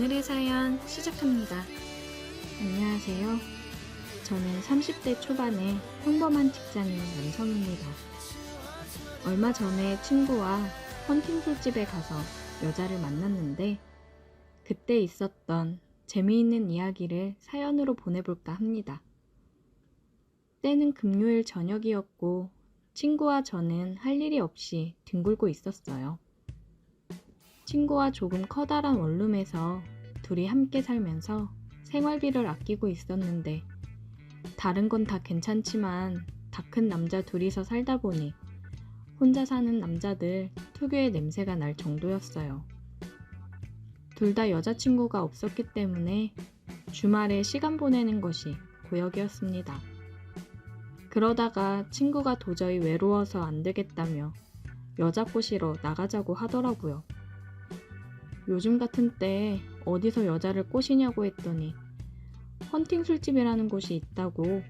오늘의 사연 시작합니다. 안녕하세요. 저는 30대 초반의 평범한 직장인 남성입니다. 얼마 전에 친구와 헌팅 술집에 가서 여자를 만났는데 그때 있었던 재미있는 이야기를 사연으로 보내볼까 합니다. 때는 금요일 저녁이었고 친구와 저는 할 일이 없이 뒹굴고 있었어요. 친구와 조금 커다란 원룸에서 둘이 함께 살면서 생활비를 아끼고 있었는데 다른 건 다 괜찮지만 다 큰 남자 둘이서 살다 보니 혼자 사는 남자들 특유의 냄새가 날 정도였어요. 둘 다 여자친구가 없었기 때문에 주말에 시간 보내는 것이 고역이었습니다. 그러다가 친구가 도저히 외로워서 안 되겠다며 여자 꼬시러 나가자고 하더라고요. 요즘 같은 때 어디서 여자를 꼬시냐고 했더니 헌팅 술집이라는 곳이 있다고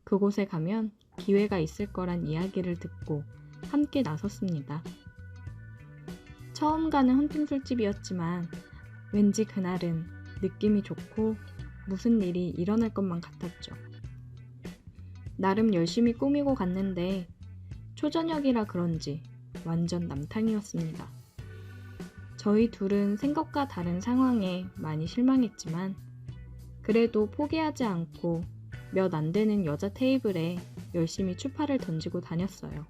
그곳에 가면 기회가 있을 거란 이야기를 듣고 함께 나섰습니다. 처음 가는 헌팅 술집이었지만 왠지 그날은 느낌이 좋고 무슨 일이 일어날 것만 같았죠. 나름 열심히 꾸미고 갔는데 초저녁이라 그런지 완전 남탕이었습니다. 저희 둘은 생각과 다른 상황에 많이 실망했지만 그래도 포기하지 않고 몇 안 되는 여자 테이블에 열심히 추파를 던지고 다녔어요.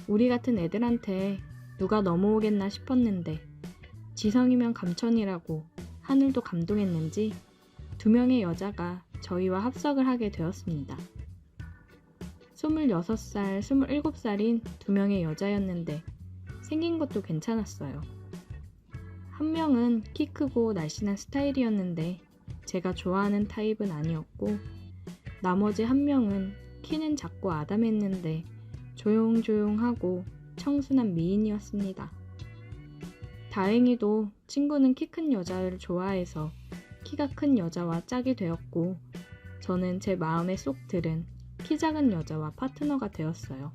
우리 같은 애들한테 누가 넘어오겠나 싶었는데 지성이면 감천이라고 하늘도 감동했는지 2명의 여자가 저희와 합석을 하게 되었습니다. 26살, 27살인 2명의 여자였는데 생긴 것도 괜찮았어요. 한 명은 키 크고 날씬한 스타일이었는데 제가 좋아하는 타입은 아니었고 나머지 한 명은 키는 작고 아담했는데 조용조용하고 청순한 미인이었습니다. 다행히도 친구는 키 큰 여자를 좋아해서 키가 큰 여자와 짝이 되었고 저는 제 마음에 쏙 들은 키 작은 여자와 파트너가 되었어요.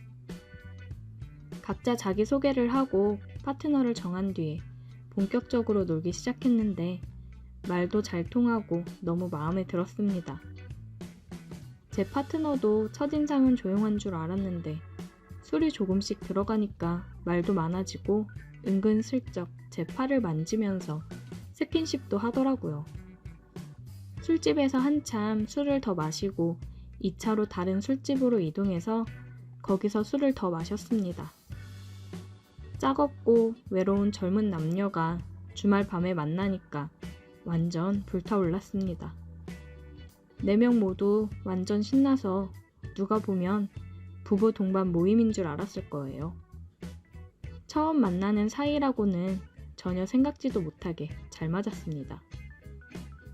각자 자기소개를 하고 파트너를 정한 뒤에 본격적으로 놀기 시작했는데 말도 잘 통하고 너무 마음에 들었습니다. 제 파트너도 첫인상은 조용한 줄 알았는데 술이 조금씩 들어가니까 말도 많아지고 은근슬쩍 제 팔을 만지면서 스킨십도 하더라고요. 술집에서 한참 술을 더 마시고 2차로 다른 술집으로 이동해서 거기서 술을 더 마셨습니다. 짜겁고 외로운 젊은 남녀가 주말 밤에 만나니까 완전 불타올랐습니다. 4명 모두 완전 신나서 누가 보면 부부 동반 모임인 줄 알았을 거예요. 처음 만나는 사이라고는 전혀 생각지도 못하게 잘 맞았습니다.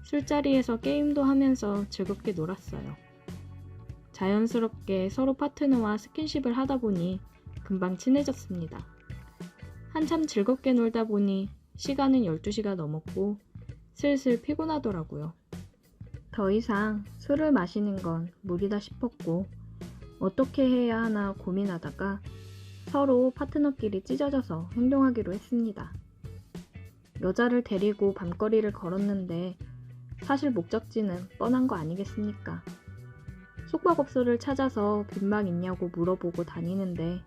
술자리에서 게임도 하면서 즐겁게 놀았어요. 자연스럽게 서로 파트너와 스킨십을 하다 보니 금방 친해졌습니다. 한참 즐겁게 놀다 보니 시간은 12시가 넘었고 슬슬 피곤하더라고요. 더 이상 술을 마시는 건 무리다 싶었고 어떻게 해야 하나 고민하다가 서로 파트너끼리 찢어져서 행동하기로 했습니다. 여자를 데리고 밤거리를 걸었는데 사실 목적지는 뻔한 거 아니겠습니까? 숙박업소를 찾아서 빈방 있냐고 물어보고 다니는데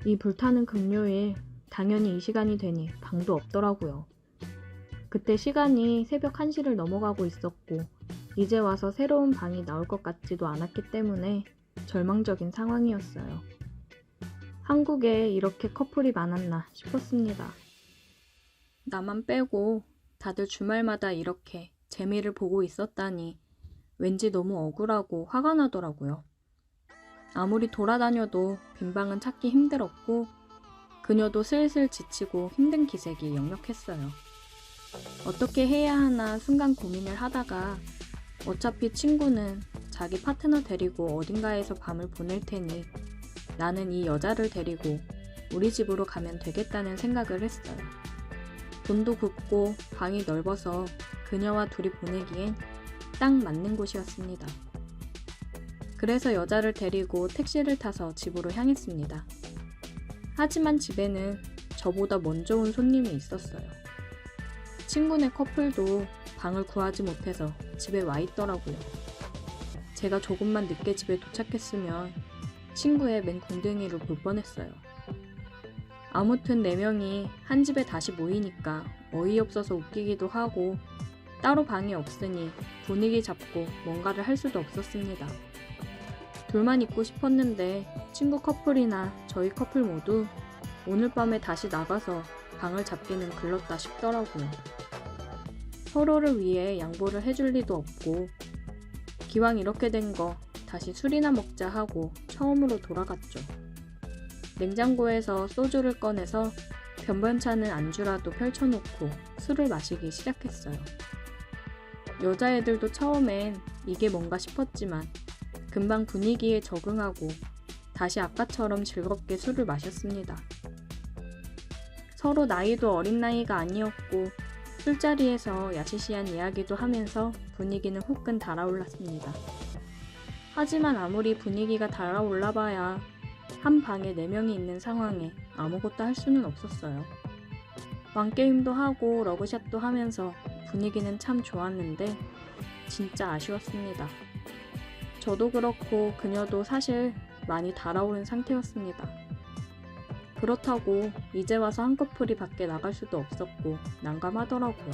이 불타는 금요일 당연히 이 시간이 되니 방도 없더라고요. 그때 시간이 새벽 1시를 넘어가고 있었고 이제 와서 새로운 방이 나올 것 같지도 않았기 때문에 절망적인 상황이었어요. 한국에 이렇게 커플이 많았나 싶었습니다. 나만 빼고 다들 주말마다 이렇게 재미를 보고 있었다니 왠지 너무 억울하고 화가 나더라고요. 아무리 돌아다녀도 빈방은 찾기 힘들었고 그녀도 슬슬 지치고 힘든 기색이 역력했어요. 어떻게 해야 하나 순간 고민을 하다가 어차피 친구는 자기 파트너 데리고 어딘가에서 밤을 보낼 테니 나는 이 여자를 데리고 우리 집으로 가면 되겠다는 생각을 했어요. 돈도 굽고 방이 넓어서 그녀와 둘이 보내기엔 딱 맞는 곳이었습니다. 그래서 여자를 데리고 택시를 타서 집으로 향했습니다. 하지만 집에는 저보다 먼저 온 손님이 있었어요. 친구네 커플도 방을 구하지 못해서 집에 와 있더라고요. 제가 조금만 늦게 집에 도착했으면 친구의 맨 궁둥이를 볼 뻔했어요. 아무튼 4명이 한 집에 다시 모이니까 어이없어서 웃기기도 하고 따로 방이 없으니 분위기 잡고 뭔가를 할 수도 없었습니다. 둘만 있고 싶었는데 친구 커플이나 저희 커플 모두 오늘 밤에 다시 나가서 방을 잡기는 글렀다 싶더라고요. 서로를 위해 양보를 해줄 리도 없고 기왕 이렇게 된 거 다시 술이나 먹자 하고 처음으로 돌아갔죠. 냉장고에서 소주를 꺼내서 변변찮은 안주라도 펼쳐놓고 술을 마시기 시작했어요. 여자애들도 처음엔 이게 뭔가 싶었지만 금방 분위기에 적응하고 다시 아까처럼 즐겁게 술을 마셨습니다. 서로 나이도 어린 나이가 아니었고 술자리에서 야시시한 이야기도 하면서 분위기는 후끈 달아올랐습니다. 하지만 아무리 분위기가 달아올라봐야 한 방에 4명이 있는 상황에 아무것도 할 수는 없었어요. 왕게임도 하고 러브샷도 하면서 분위기는 참 좋았는데 진짜 아쉬웠습니다. 저도 그렇고 그녀도 사실 많이 달아오른 상태였습니다. 그렇다고 이제 와서 한꺼풀이 밖에 나갈 수도 없었고 난감하더라고요.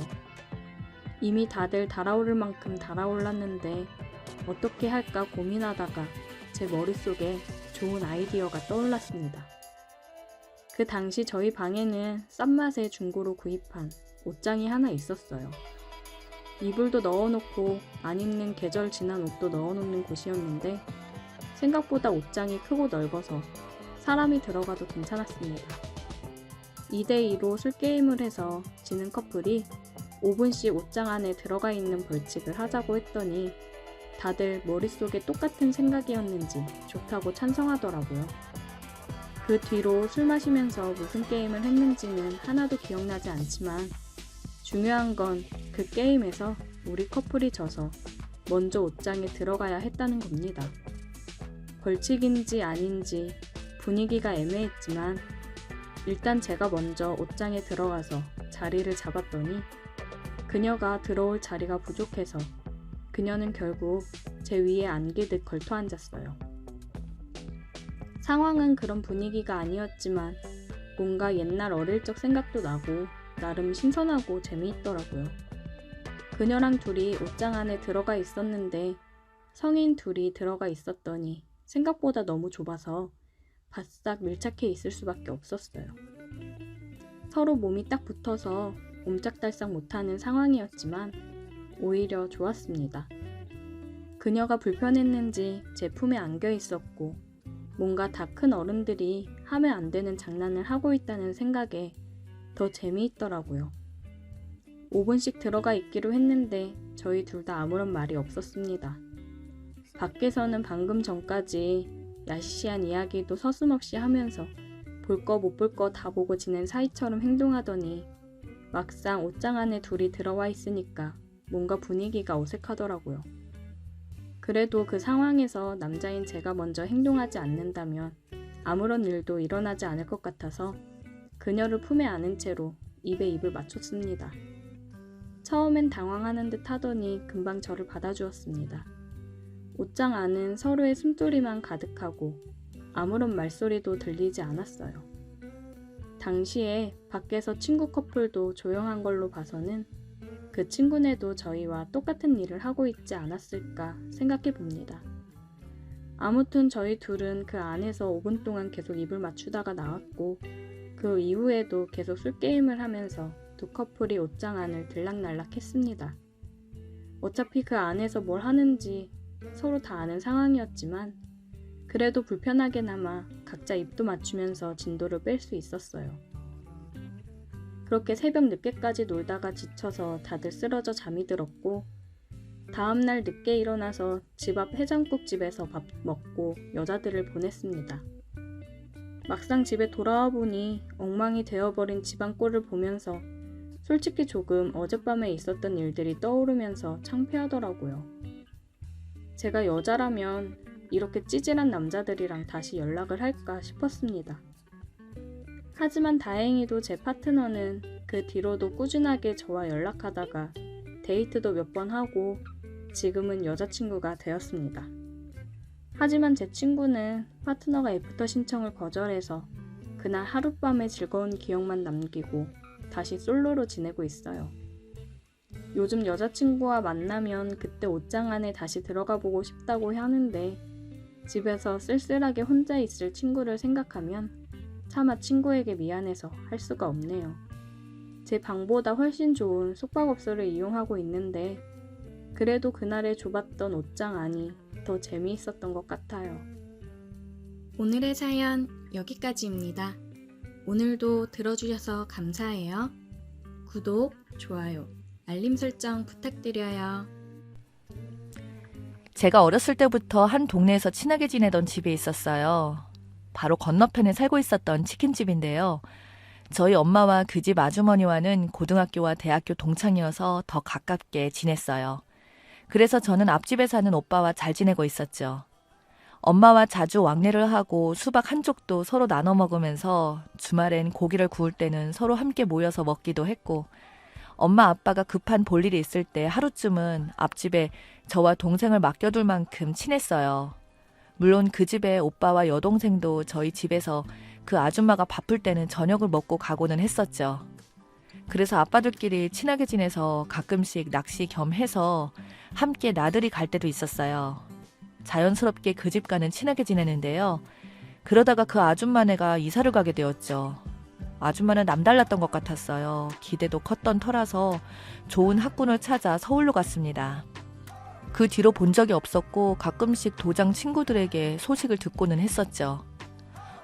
이미 다들 달아오를 만큼 달아올랐는데 어떻게 할까 고민하다가 제 머릿속에 좋은 아이디어가 떠올랐습니다. 그 당시 저희 방에는 싼 맛에 중고로 구입한 옷장이 하나 있었어요. 이불도 넣어놓고 안 입는 계절 지난 옷도 넣어놓는 곳이었는데 생각보다 옷장이 크고 넓어서 사람이 들어가도 괜찮았습니다. 2대2로 술게임을 해서 지는 커플이 5분씩 옷장 안에 들어가 있는 벌칙을 하자고 했더니 다들 머릿속에 똑같은 생각이었는지 좋다고 찬성하더라고요. 그 뒤로 술 마시면서 무슨 게임을 했는지는 하나도 기억나지 않지만 중요한 건 그 게임에서 우리 커플이 져서 먼저 옷장에 들어가야 했다는 겁니다. 벌칙인지 아닌지 분위기가 애매했지만 일단 제가 먼저 옷장에 들어가서 자리를 잡았더니 그녀가 들어올 자리가 부족해서 그녀는 결국 제 위에 안기듯 걸터 앉았어요. 상황은 그런 분위기가 아니었지만 뭔가 옛날 어릴 적 생각도 나고 나름 신선하고 재미있더라고요. 그녀랑 둘이 옷장 안에 들어가 있었는데 성인 둘이 들어가 있었더니 생각보다 너무 좁아서 바싹 밀착해 있을 수밖에 없었어요. 서로 몸이 딱 붙어서 옴짝달싹 못하는 상황이었지만 오히려 좋았습니다. 그녀가 불편했는지 제 품에 안겨 있었고 뭔가 다 큰 어른들이 하면 안 되는 장난을 하고 있다는 생각에 더 재미있더라고요. 5분씩 들어가 있기로 했는데 저희 둘 다 아무런 말이 없었습니다. 밖에서는 방금 전까지 야시시한 이야기도 서슴없이 하면서 볼 거 못 볼 거 다 보고 지낸 사이처럼 행동하더니 막상 옷장 안에 둘이 들어와 있으니까 뭔가 분위기가 어색하더라고요. 그래도 그 상황에서 남자인 제가 먼저 행동하지 않는다면 아무런 일도 일어나지 않을 것 같아서 그녀를 품에 안은 채로 입에 입을 맞췄습니다. 처음엔 당황하는 듯 하더니 금방 저를 받아주었습니다. 옷장 안은 서로의 숨소리만 가득하고 아무런 말소리도 들리지 않았어요. 당시에 밖에서 친구 커플도 조용한 걸로 봐서는 그 친구네도 저희와 똑같은 일을 하고 있지 않았을까 생각해 봅니다. 아무튼 저희 둘은 그 안에서 5분 동안 계속 입을 맞추다가 나왔고 그 이후에도 계속 술게임을 하면서 두 커플이 옷장 안을 들락날락 했습니다. 어차피 그 안에서 뭘 하는지 서로 다 아는 상황이었지만 그래도 불편하게나마 각자 입도 맞추면서 진도를 뺄 수 있었어요. 그렇게 새벽 늦게까지 놀다가 지쳐서 다들 쓰러져 잠이 들었고 다음날 늦게 일어나서 집 앞 해장국집에서 밥 먹고 여자들을 보냈습니다. 막상 집에 돌아와 보니 엉망이 되어버린 집안 꼴을 보면서 솔직히 조금 어젯밤에 있었던 일들이 떠오르면서 창피하더라고요. 제가 여자라면 이렇게 찌질한 남자들이랑 다시 연락을 할까 싶었습니다. 하지만 다행히도 제 파트너는 그 뒤로도 꾸준하게 저와 연락하다가 데이트도 몇 번 하고 지금은 여자친구가 되었습니다. 하지만 제 친구는 파트너가 애프터 신청을 거절해서 그날 하룻밤의 즐거운 기억만 남기고 다시 솔로로 지내고 있어요. 요즘 여자친구와 만나면 그때 옷장 안에 다시 들어가 보고 싶다고 하는데 집에서 쓸쓸하게 혼자 있을 친구를 생각하면 차마 친구에게 미안해서 할 수가 없네요. 제 방보다 훨씬 좋은 숙박업소를 이용하고 있는데 그래도 그날의 좁았던 옷장 안이 더 재미있었던 것 같아요. 오늘의 사연 여기까지입니다. 오늘도 들어주셔서 감사해요. 구독, 좋아요, 알림 설정 부탁드려요. 제가 어렸을 때부터 한 동네에서 친하게 지내던 집이 있었어요. 바로 건너편에 살고 있었던 치킨집인데요. 저희 엄마와 그 집 아주머니와는 고등학교와 대학교 동창이어서 더 가깝게 지냈어요. 그래서 저는 앞집에 사는 오빠와 잘 지내고 있었죠. 엄마와 자주 왕래를 하고 수박 한 쪽도 서로 나눠 먹으면서 주말엔 고기를 구울 때는 서로 함께 모여서 먹기도 했고, 엄마 아빠가 급한 볼일이 있을 때 하루쯤은 앞집에 저와 동생을 맡겨둘 만큼 친했어요. 물론 그 집에 오빠와 여동생도 저희 집에서 그 아줌마가 바쁠 때는 저녁을 먹고 가고는 했었죠. 그래서 아빠들끼리 친하게 지내서 가끔씩 낚시 겸 해서 함께 나들이 갈 때도 있었어요. 자연스럽게 그 집과는 친하게 지내는데요. 그러다가 그 아줌마네가 이사를 가게 되었죠. 아줌마는 남달랐던 것 같았어요. 기대도 컸던 터라서 좋은 학군을 찾아 서울로 갔습니다. 그 뒤로 본 적이 없었고 가끔씩 도장 친구들에게 소식을 듣고는 했었죠.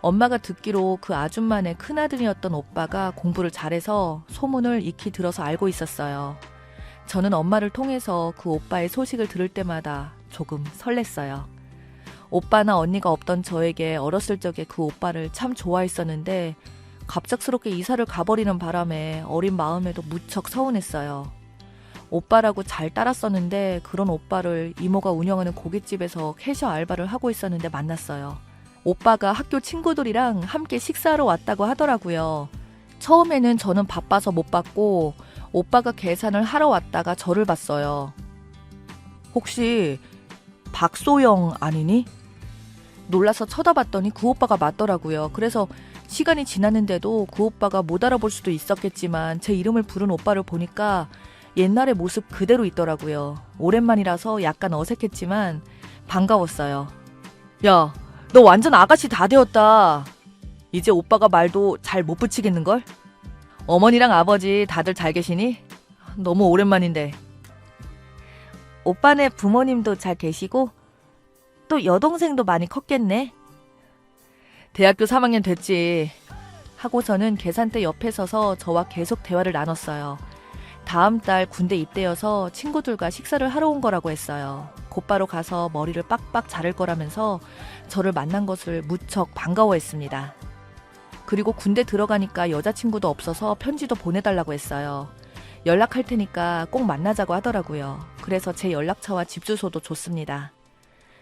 엄마가 듣기로 그 아줌마네 큰아들이었던 오빠가 공부를 잘해서 소문을 익히 들어서 알고 있었어요. 저는 엄마를 통해서 그 오빠의 소식을 들을 때마다 조금 설렜어요. 오빠나 언니가 없던 저에게 어렸을 적에 그 오빠를 참 좋아했었는데 갑작스럽게 이사를 가버리는 바람에 어린 마음에도 무척 서운했어요. 오빠라고 잘 따랐었는데 그런 오빠를 이모가 운영하는 고깃집에서 캐셔 알바를 하고 있었는데 만났어요. 오빠가 학교 친구들이랑 함께 식사하러 왔다고 하더라고요. 처음에는 저는 바빠서 못 봤고 오빠가 계산을 하러 왔다가 저를 봤어요. 혹시 박소영 아니니? 놀라서 쳐다봤더니 그 오빠가 맞더라고요. 그래서 시간이 지났는데도 그 오빠가 못 알아볼 수도 있었겠지만 제 이름을 부른 오빠를 보니까 옛날의 모습 그대로 있더라고요. 오랜만이라서 약간 어색했지만 반가웠어요. 야, 너 완전 아가씨 다 되었다. 이제 오빠가 말도 잘 못 붙이겠는걸? 어머니랑 아버지 다들 잘 계시니? 너무 오랜만인데. 오빠네 부모님도 잘 계시고 또 여동생도 많이 컸겠네. 대학교 3학년 됐지. 하고서는 계산대 옆에 서서 저와 계속 대화를 나눴어요. 다음 달 군대 입대여서 친구들과 식사를 하러 온 거라고 했어요. 곧바로 가서 머리를 빡빡 자를 거라면서 저를 만난 것을 무척 반가워했습니다. 그리고 군대 들어가니까 여자친구도 없어서 편지도 보내달라고 했어요. 연락할 테니까 꼭 만나자고 하더라고요. 그래서 제 연락처와 집 주소도 줬습니다.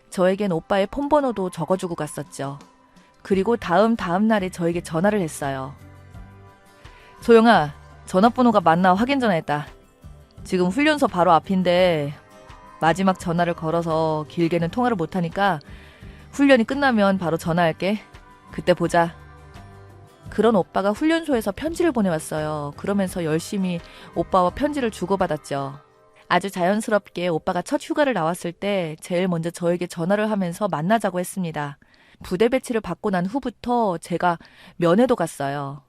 저에겐 오빠의 폰번호도 적어주고 갔었죠. 그리고 다음 날에 저에게 전화를 했어요. 소영아, 전화번호가 맞나 확인 전화했다. 지금 훈련소 바로 앞인데 마지막 전화를 걸어서 길게는 통화를 못하니까 훈련이 끝나면 바로 전화할게. 그때 보자. 그런 오빠가 훈련소에서 편지를 보내왔어요. 그러면서 열심히 오빠와 편지를 주고받았죠. 아주 자연스럽게 오빠가 첫 휴가를 나왔을 때 제일 먼저 저에게 전화를 하면서 만나자고 했습니다. 부대 배치를 받고 난 후부터 제가 면회도 갔어요.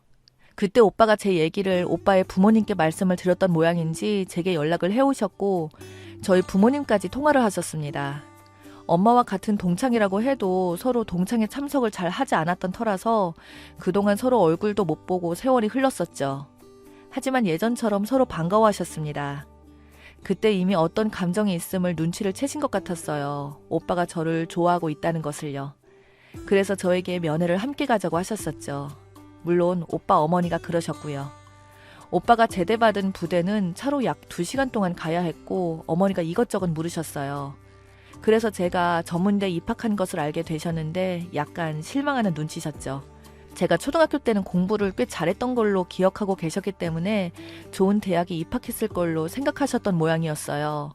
그때 오빠가 제 얘기를 오빠의 부모님께 말씀을 드렸던 모양인지 제게 연락을 해오셨고 저희 부모님까지 통화를 하셨습니다. 엄마와 같은 동창이라고 해도 서로 동창회 참석을 잘 하지 않았던 터라서 그동안 서로 얼굴도 못 보고 세월이 흘렀었죠. 하지만 예전처럼 서로 반가워하셨습니다. 그때 이미 어떤 감정이 있음을 눈치를 채신 것 같았어요. 오빠가 저를 좋아하고 있다는 것을요. 그래서 저에게 면회를 함께 가자고 하셨었죠. 물론 오빠 어머니가 그러셨고요. 오빠가 제대받은 부대는 차로 약 2시간 동안 가야 했고 어머니가 이것저것 물으셨어요. 그래서 제가 전문대 입학한 것을 알게 되셨는데 약간 실망하는 눈치셨죠. 제가 초등학교 때는 공부를 꽤 잘했던 걸로 기억하고 계셨기 때문에 좋은 대학에 입학했을 걸로 생각하셨던 모양이었어요.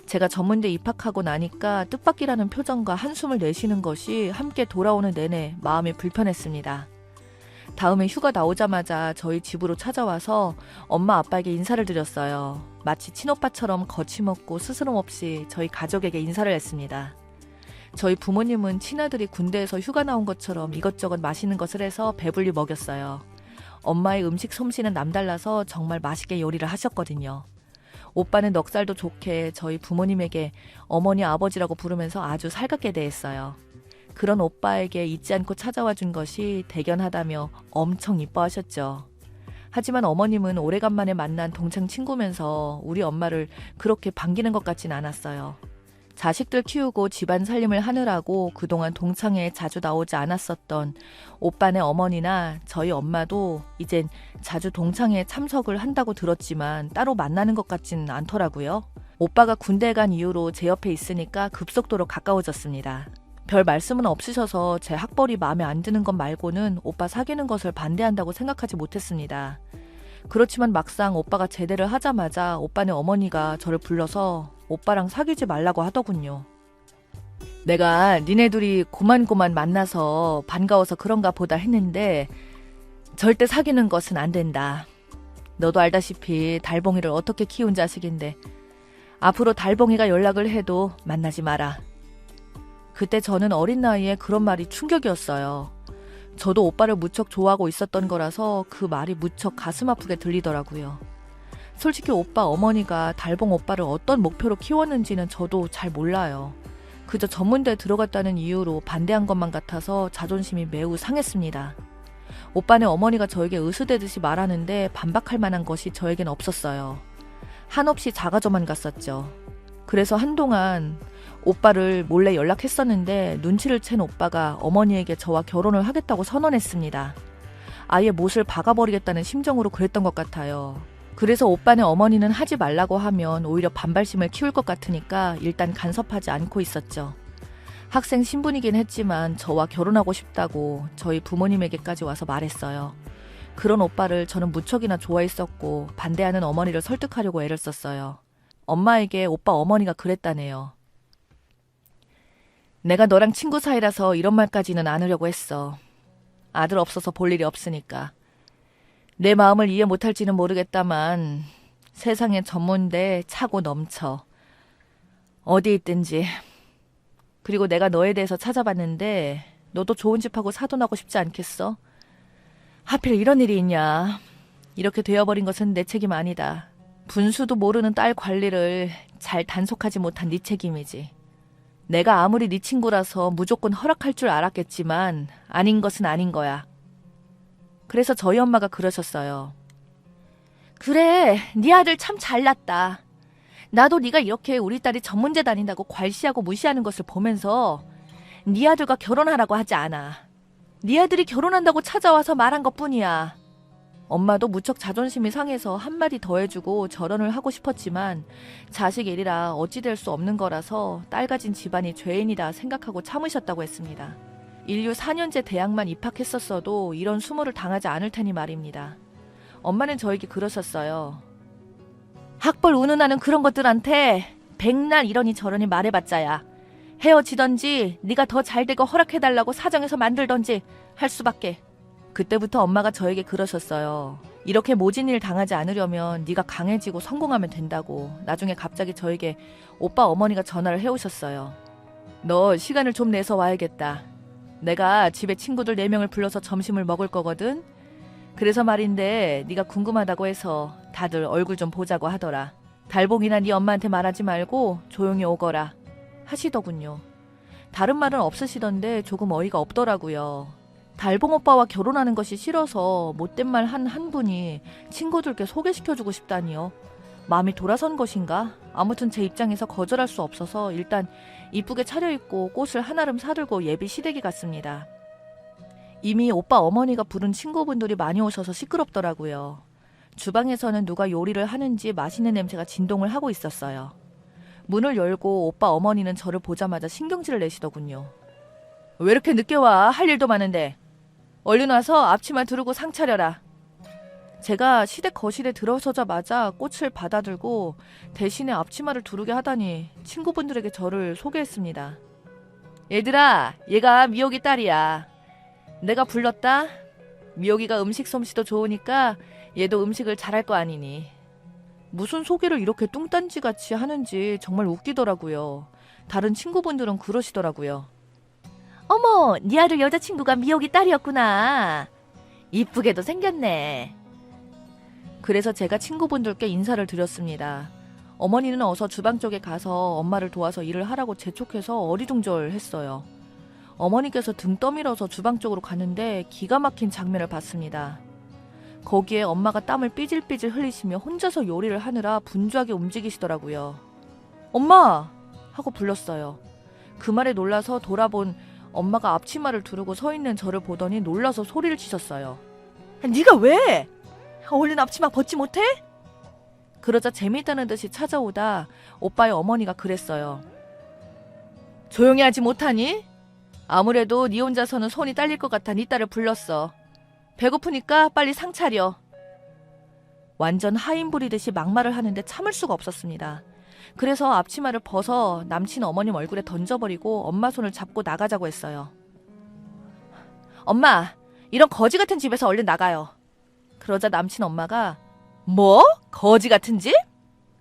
제가 전문대 입학하고 나니까 뜻밖이라는 표정과 한숨을 내쉬는 것이 함께 돌아오는 내내 마음이 불편했습니다. 다음에 휴가 나오자마자 저희 집으로 찾아와서 엄마 아빠에게 인사를 드렸어요. 마치 친오빠처럼 거침없고 스스럼 없이 저희 가족에게 인사를 했습니다. 저희 부모님은 친아들이 군대에서 휴가 나온 것처럼 이것저것 맛있는 것을 해서 배불리 먹였어요. 엄마의 음식 솜씨는 남달라서 정말 맛있게 요리를 하셨거든요. 오빠는 넉살도 좋게 저희 부모님에게 어머니 아버지라고 부르면서 아주 살갑게 대했어요. 그런 오빠에게 잊지 않고 찾아와 준 것이 대견하다며 엄청 이뻐하셨죠. 하지만 어머님은 오래간만에 만난 동창 친구면서 우리 엄마를 그렇게 반기는 것 같진 않았어요. 자식들 키우고 집안 살림을 하느라고 그동안 동창회에 자주 나오지 않았었던 오빠네 어머니나 저희 엄마도 이젠 자주 동창회에 참석을 한다고 들었지만 따로 만나는 것 같진 않더라고요. 오빠가 군대에 간 이후로 제 옆에 있으니까 급속도로 가까워졌습니다. 별 말씀은 없으셔서 제 학벌이 마음에 안 드는 것 말고는 오빠 사귀는 것을 반대한다고 생각하지 못했습니다. 그렇지만 막상 오빠가 제대를 하자마자 오빠네 어머니가 저를 불러서 오빠랑 사귀지 말라고 하더군요. 내가 니네 둘이 고만고만 만나서 반가워서 그런가 보다 했는데 절대 사귀는 것은 안 된다. 너도 알다시피 달봉이를 어떻게 키운 자식인데 앞으로 달봉이가 연락을 해도 만나지 마라. 그때 저는 어린 나이에 그런 말이 충격이었어요. 저도 오빠를 무척 좋아하고 있었던 거라서 그 말이 무척 가슴 아프게 들리더라고요. 솔직히 오빠 어머니가 달봉 오빠를 어떤 목표로 키웠는지는 저도 잘 몰라요. 그저 전문대에 들어갔다는 이유로 반대한 것만 같아서 자존심이 매우 상했습니다. 오빠네 어머니가 저에게 으스대듯이 말하는데 반박할 만한 것이 저에겐 없었어요. 한없이 작아져만 갔었죠. 그래서 한동안 오빠를 몰래 연락했었는데 눈치를 챈 오빠가 어머니에게 저와 결혼을 하겠다고 선언했습니다. 아예 못을 박아버리겠다는 심정으로 그랬던 것 같아요. 그래서 오빠네 어머니는 하지 말라고 하면 오히려 반발심을 키울 것 같으니까 일단 간섭하지 않고 있었죠. 학생 신분이긴 했지만 저와 결혼하고 싶다고 저희 부모님에게까지 와서 말했어요. 그런 오빠를 저는 무척이나 좋아했었고 반대하는 어머니를 설득하려고 애를 썼어요. 엄마에게 오빠 어머니가 그랬다네요. 내가 너랑 친구 사이라서 이런 말까지는 안 하려고 했어. 아들 없어서 볼 일이 없으니까. 내 마음을 이해 못할지는 모르겠다만 세상에 전문대 차고 넘쳐. 어디 있든지. 그리고 내가 너에 대해서 찾아봤는데 너도 좋은 집하고 사돈하고 싶지 않겠어? 하필 이런 일이 있냐. 이렇게 되어버린 것은 내 책임 아니다. 분수도 모르는 딸 관리를 잘 단속하지 못한 네 책임이지. 내가 아무리 네 친구라서 무조건 허락할 줄 알았겠지만 아닌 것은 아닌 거야. 그래서 저희 엄마가 그러셨어요. 그래, 네 아들 참 잘났다. 나도 네가 이렇게 우리 딸이 전문대 다닌다고 괄시하고 무시하는 것을 보면서 네 아들과 결혼하라고 하지 않아. 네 아들이 결혼한다고 찾아와서 말한 것뿐이야. 엄마도 무척 자존심이 상해서 한마디 더 해주고 절언을 하고 싶었지만 자식 일이라 어찌 될 수 없는 거라서 딸 가진 집안이 죄인이다 생각하고 참으셨다고 했습니다. 인류 4년제 대학만 입학했었어도 이런 수모를 당하지 않을 테니 말입니다. 엄마는 저에게 그러셨어요. 학벌 운운하는 그런 것들한테 백날 이러니 저러니 말해봤자야. 헤어지던지 네가 더 잘되고 허락해달라고 사정해서 만들던지 할 수밖에. 그때부터 엄마가 저에게 그러셨어요. 이렇게 모진 일 당하지 않으려면 네가 강해지고 성공하면 된다고. 나중에 갑자기 저에게 오빠 어머니가 전화를 해오셨어요. 너 시간을 좀 내서 와야겠다. 내가 집에 친구들 4명을 불러서 점심을 먹을 거거든. 그래서 말인데 네가 궁금하다고 해서 다들 얼굴 좀 보자고 하더라. 달봉이나 네 엄마한테 말하지 말고 조용히 오거라 하시더군요. 다른 말은 없으시던데 조금 어이가 없더라고요. 달봉 오빠와 결혼하는 것이 싫어서 못된 말 한 분이 친구들께 소개시켜주고 싶다니요. 마음이 돌아선 것인가? 아무튼 제 입장에서 거절할 수 없어서 일단 이쁘게 차려입고 꽃을 한아름 사들고 예비 시댁에 갔습니다. 이미 오빠 어머니가 부른 친구분들이 많이 오셔서 시끄럽더라고요. 주방에서는 누가 요리를 하는지 맛있는 냄새가 진동을 하고 있었어요. 문을 열고 오빠 어머니는 저를 보자마자 신경질을 내시더군요. 왜 이렇게 늦게 와? 할 일도 많은데. 얼른 와서 앞치마 두르고 상 차려라. 제가 시댁 거실에 들어서자마자 꽃을 받아들고 대신에 앞치마를 두르게 하다니 친구분들에게 저를 소개했습니다. 얘들아, 얘가 미옥이 딸이야. 내가 불렀다. 미옥이가 음식 솜씨도 좋으니까 얘도 음식을 잘할 거 아니니. 무슨 소개를 이렇게 뚱딴지같이 하는지 정말 웃기더라고요. 다른 친구분들은 그러시더라고요. 어머, 네 아들 여자친구가 미옥이 딸이었구나. 이쁘게도 생겼네. 그래서 제가 친구분들께 인사를 드렸습니다. 어머니는 어서 주방 쪽에 가서 엄마를 도와서 일을 하라고 재촉해서 어리둥절했어요. 어머니께서 등 떠밀어서 주방 쪽으로 가는데 기가 막힌 장면을 봤습니다. 거기에 엄마가 땀을 삐질삐질 흘리시며 혼자서 요리를 하느라 분주하게 움직이시더라고요. 엄마! 하고 불렀어요. 그 말에 놀라서 돌아본 엄마가 앞치마를 두르고 서 있는 저를 보더니 놀라서 소리를 치셨어요. 네가 왜? 얼른 앞치마 벗지 못해? 그러자 재미있다는 듯이 찾아오다 오빠의 어머니가 그랬어요. 조용히 하지 못하니? 아무래도 네 혼자서는 손이 딸릴 것 같아 네 딸을 불렀어. 배고프니까 빨리 상 차려. 완전 하인 부리듯이 막말을 하는데 참을 수가 없었습니다. 그래서 앞치마를 벗어 남친 어머님 얼굴에 던져버리고 엄마 손을 잡고 나가자고 했어요. 엄마, 이런 거지 같은 집에서 얼른 나가요. 그러자 남친 엄마가 뭐? 거지 같은 집?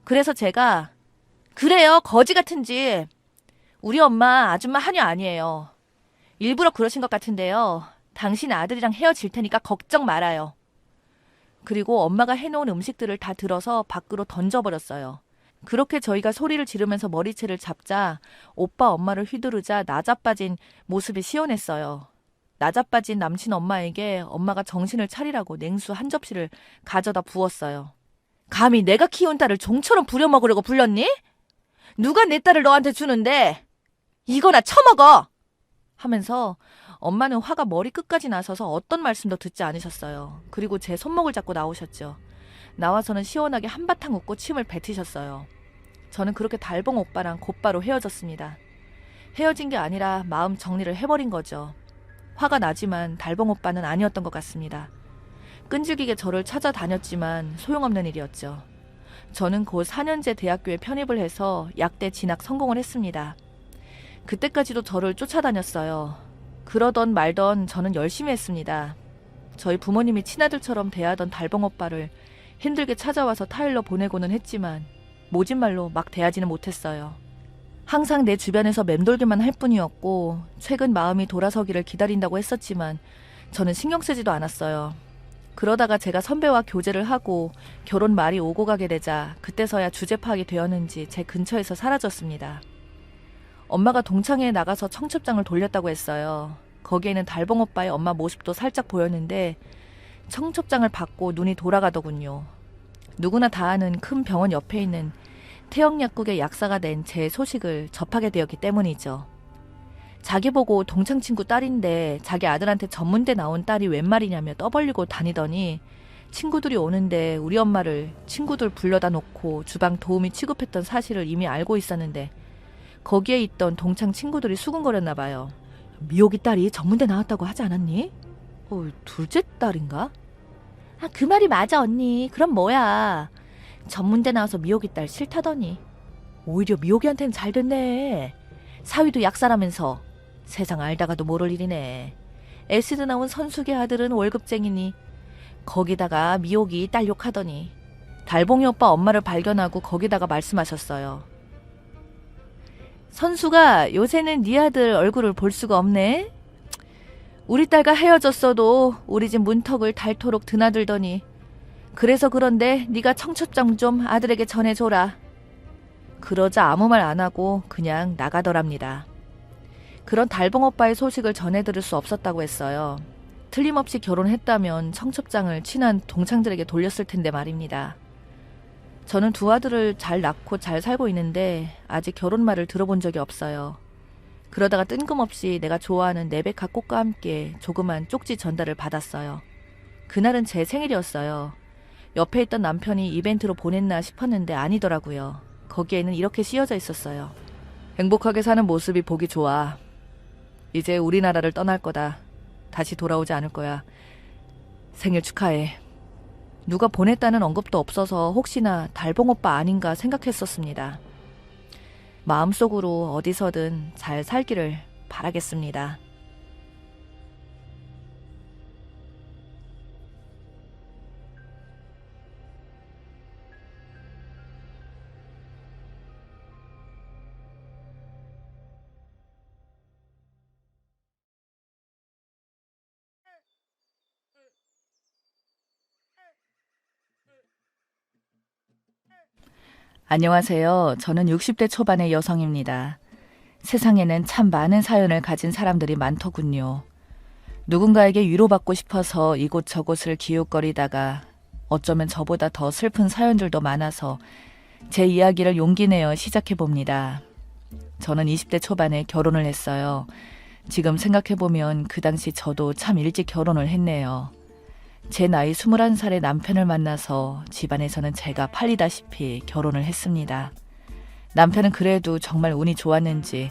그래서 제가 그래요, 거지 같은 집. 우리 엄마 아줌마 하녀 아니에요. 일부러 그러신 것 같은데요. 당신 아들이랑 헤어질 테니까 걱정 말아요. 그리고 엄마가 해놓은 음식들을 다 들어서 밖으로 던져버렸어요. 그렇게 저희가 소리를 지르면서 머리채를 잡자 오빠 엄마를 휘두르자 나자빠진 모습이 시원했어요. 나자빠진 남친 엄마에게 엄마가 정신을 차리라고 냉수 한 접시를 가져다 부었어요. 감히 내가 키운 딸을 종처럼 부려먹으려고 불렀니? 누가 내 딸을 너한테 주는데? 이거나 처먹어! 하면서 엄마는 화가 머리끝까지 나서서 어떤 말씀도 듣지 않으셨어요. 그리고 제 손목을 잡고 나오셨죠. 나와서는 시원하게 한바탕 웃고 침을 뱉으셨어요. 저는 그렇게 달봉 오빠랑 곧바로 헤어졌습니다. 헤어진 게 아니라 마음 정리를 해버린 거죠. 화가 나지만 달봉 오빠는 아니었던 것 같습니다. 끈질기게 저를 찾아다녔지만 소용없는 일이었죠. 저는 곧 4년제 대학교에 편입을 해서 약대 진학 성공을 했습니다. 그때까지도 저를 쫓아다녔어요. 그러던 말던 저는 열심히 했습니다. 저희 부모님이 친아들처럼 대하던 달봉 오빠를 힘들게 찾아와서 타일러 보내고는 했지만 모진말로 막 대하지는 못했어요. 항상 내 주변에서 맴돌기만 할 뿐이었고 최근 마음이 돌아서기를 기다린다고 했었지만 저는 신경 쓰지도 않았어요. 그러다가 제가 선배와 교제를 하고 결혼 말이 오고 가게 되자 그때서야 주제 파악이 되었는지 제 근처에서 사라졌습니다. 엄마가 동창회에 나가서 청첩장을 돌렸다고 했어요. 거기에는 달봉 오빠의 엄마 모습도 살짝 보였는데 청첩장을 받고 눈이 돌아가더군요. 누구나 다 아는 큰 병원 옆에 있는 태영약국의 약사가 낸 제 소식을 접하게 되었기 때문이죠. 자기 보고 동창친구 딸인데 자기 아들한테 전문대 나온 딸이 웬 말이냐며 떠벌리고 다니더니 친구들이 오는데 우리 엄마를 친구들 불러다 놓고 주방 도우미 취급했던 사실을 이미 알고 있었는데 거기에 있던 동창 친구들이 수군거렸나 봐요. 미옥이 딸이 전문대 나왔다고 하지 않았니? 둘째 딸인가? 그 말이 맞아 언니. 그럼 뭐야. 전문대 나와서 미옥이 딸 싫다더니. 오히려 미옥이한테는 잘 됐네. 사위도 약사라면서. 세상 알다가도 모를 일이네. 에스드 나온 선숙의 아들은 월급쟁이니 거기다가 미옥이 딸 욕하더니 달봉이 오빠 엄마를 발견하고 거기다가 말씀하셨어요. 선수가 요새는 네 아들 얼굴을 볼 수가 없네. 우리 딸과 헤어졌어도 우리 집 문턱을 닳도록 드나들더니 그래서 그런데 네가 청첩장 좀 아들에게 전해줘라. 그러자 아무 말 안 하고 그냥 나가더랍니다. 그런 달봉 오빠의 소식을 전해들을 수 없었다고 했어요. 틀림없이 결혼했다면 청첩장을 친한 동창들에게 돌렸을 텐데 말입니다. 저는 두 아들을 잘 낳고 잘 살고 있는데 아직 결혼 말을 들어본 적이 없어요. 그러다가 뜬금없이 내가 좋아하는 네베카 꽃과 함께 조그만 쪽지 전달을 받았어요. 그날은 제 생일이었어요. 옆에 있던 남편이 이벤트로 보냈나 싶었는데 아니더라고요. 거기에는 이렇게 씌어져 있었어요. 행복하게 사는 모습이 보기 좋아. 이제 우리나라를 떠날 거다. 다시 돌아오지 않을 거야. 생일 축하해. 누가 보냈다는 언급도 없어서 혹시나 달봉 오빠 아닌가 생각했었습니다. 마음속으로 어디서든 잘 살기를 바라겠습니다. 안녕하세요. 저는 60대 초반의 여성입니다. 세상에는 참 많은 사연을 가진 사람들이 많더군요. 누군가에게 위로받고 싶어서 이곳저곳을 기웃거리다가 어쩌면 저보다 더 슬픈 사연들도 많아서 제 이야기를 용기 내어 시작해봅니다. 저는 20대 초반에 결혼을 했어요. 지금 생각해보면 그 당시 저도 참 일찍 결혼을 했네요. 제 나이 21살의 남편을 만나서 집안에서는 제가 팔리다시피 결혼을 했습니다. 남편은 그래도 정말 운이 좋았는지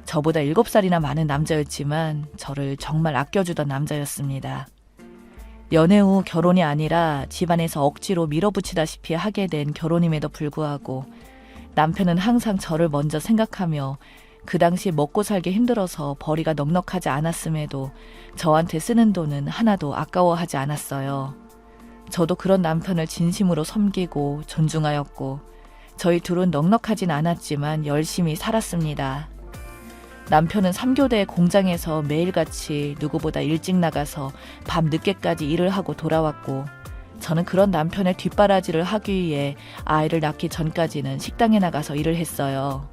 저보다 7살이나 많은 남자였지만 저를 정말 아껴주던 남자였습니다. 연애 후 결혼이 아니라 집안에서 억지로 밀어붙이다시피 하게 된 결혼임에도 불구하고 남편은 항상 저를 먼저 생각하며 그 당시 먹고 살기 힘들어서 벌이가 넉넉하지 않았음에도 저한테 쓰는 돈은 하나도 아까워하지 않았어요. 저도 그런 남편을 진심으로 섬기고 존중하였고 저희 둘은 넉넉하진 않았지만 열심히 살았습니다. 남편은 3교대 공장에서 매일같이 누구보다 일찍 나가서 밤 늦게까지 일을 하고 돌아왔고 저는 그런 남편의 뒷바라지를 하기 위해 아이를 낳기 전까지는 식당에 나가서 일을 했어요.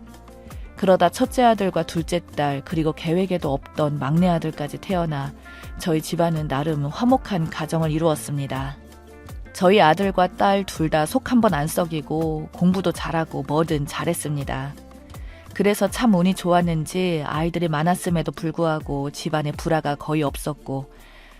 그러다 첫째 아들과 둘째 딸 그리고 계획에도 없던 막내 아들까지 태어나 저희 집안은 나름 화목한 가정을 이루었습니다. 저희 아들과 딸 둘 다 속 한 번 안 썩이고 공부도 잘하고 뭐든 잘했습니다. 그래서 참 운이 좋았는지 아이들이 많았음에도 불구하고 집안에 불화가 거의 없었고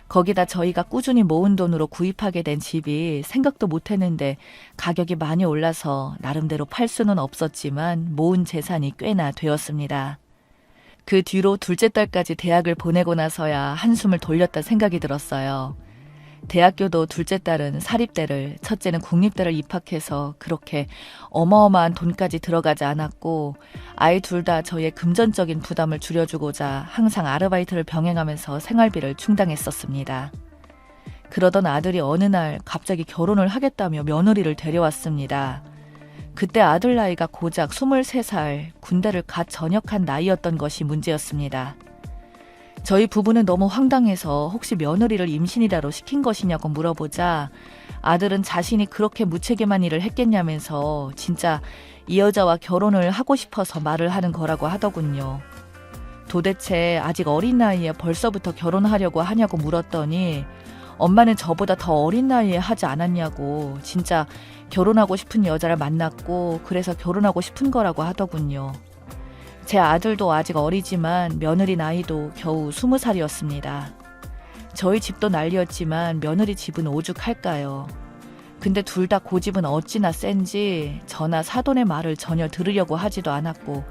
거기다 저희가 꾸준히 모은 돈으로 구입하게 된 집이 생각도 못했는데 가격이 많이 올라서 나름대로 팔 수는 없었지만 모은 재산이 꽤나 되었습니다. 그 뒤로 둘째 딸까지 대학을 보내고 나서야 한숨을 돌렸다 생각이 들었어요. 대학교도 둘째 딸은 사립대를, 첫째는 국립대를 입학해서 그렇게 어마어마한 돈까지 들어가지 않았고 아이 둘 다 저의 금전적인 부담을 줄여주고자 항상 아르바이트를 병행하면서 생활비를 충당했었습니다. 그러던 아들이 어느 날 갑자기 결혼을 하겠다며 며느리를 데려왔습니다. 그때 아들 나이가 고작 23살, 군대를 갓 전역한 나이였던 것이 문제였습니다. 저희 부부는 너무 황당해서 혹시 며느리를 임신이라로 시킨 것이냐고 물어보자 아들은 자신이 그렇게 무책임한 일을 했겠냐면서 진짜 이 여자와 결혼을 하고 싶어서 말을 하는 거라고 하더군요. 도대체 아직 어린 나이에 벌써부터 결혼하려고 하냐고 물었더니 엄마는 저보다 더 어린 나이에 하지 않았냐고 진짜 결혼하고 싶은 여자를 만났고 그래서 결혼하고 싶은 거라고 하더군요. 제 아들도 아직 어리지만 며느리 나이도 겨우 20살이었습니다. 저희 집도 난리였지만 며느리 집은 오죽할까요. 근데 둘 다 고집은 어찌나 센지 저나 사돈의 말을 전혀 들으려고 하지도 않았고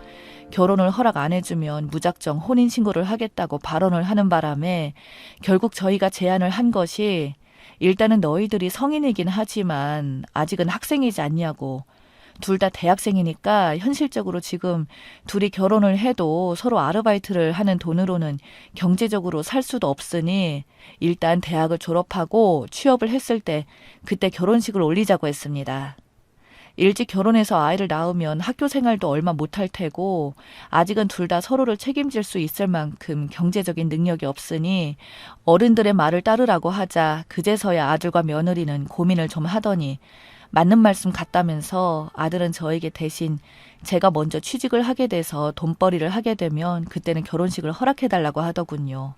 결혼을 허락 안 해주면 무작정 혼인신고를 하겠다고 발언을 하는 바람에 결국 저희가 제안을 한 것이 일단은 너희들이 성인이긴 하지만 아직은 학생이지 않냐고 둘 다 대학생이니까 현실적으로 지금 둘이 결혼을 해도 서로 아르바이트를 하는 돈으로는 경제적으로 살 수도 없으니 일단 대학을 졸업하고 취업을 했을 때 그때 결혼식을 올리자고 했습니다. 일찍 결혼해서 아이를 낳으면 학교 생활도 얼마 못할 테고 아직은 둘 다 서로를 책임질 수 있을 만큼 경제적인 능력이 없으니 어른들의 말을 따르라고 하자 그제서야 아들과 며느리는 고민을 좀 하더니 맞는 말씀 같다면서 아들은 저에게 대신 제가 먼저 취직을 하게 돼서 돈벌이를 하게 되면 그때는 결혼식을 허락해달라고 하더군요.